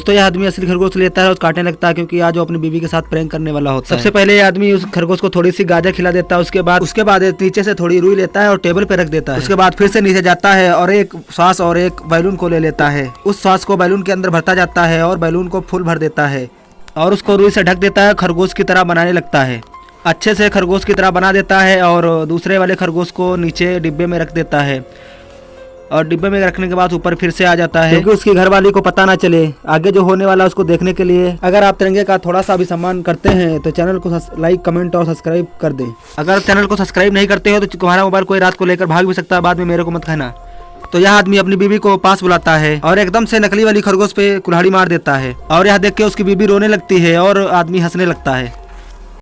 दोस्तों यह आदमी असली खरगोश लेता है और काटने लगता है, क्योंकि आज वो अपनी बीवी के साथ प्रैंक करने वाला होता है। सबसे पहले ये आदमी उस खरगोश को थोड़ी सी गाजर खिला देता है, उसके बाद नीचे से थोड़ी रुई लेता है और टेबल पे रख देता है। उसके बाद फिर से नीचे जाता है और एक श्वास और एक बैलून को ले लेता है। उस श्वास को बैलून के अंदर भरता जाता है और बैलून को फुल भर देता है और उसको रुई से ढक देता है। खरगोश की तरह बनाने लगता है, अच्छे से खरगोश की तरह बना देता है और दूसरे वाले खरगोश को नीचे डिब्बे में रख देता है और डिब्बे में रखने के बाद ऊपर फिर से आ जाता है, क्योंकि उसकी घरवाली को पता ना चले आगे जो होने वाला उसको देखने के लिए। अगर आप तिरंगे का थोड़ा सा भी सम्मान करते हैं तो चैनल को लाइक कमेंट और सब्सक्राइब कर दें। अगर चैनल को सब्सक्राइब नहीं करते हो तो तुम्हारा मोबाइल कोई रात को लेकर भाग भी सकता है, बाद में मेरे को मत कहना। तो यह आदमी अपनी बीवी को पास बुलाता है और एकदम से नकली वाली खरगोश पे कुल्हाड़ी मार देता है और यह देख के उसकी बीवी रोने लगती है और आदमी हंसने लगता है।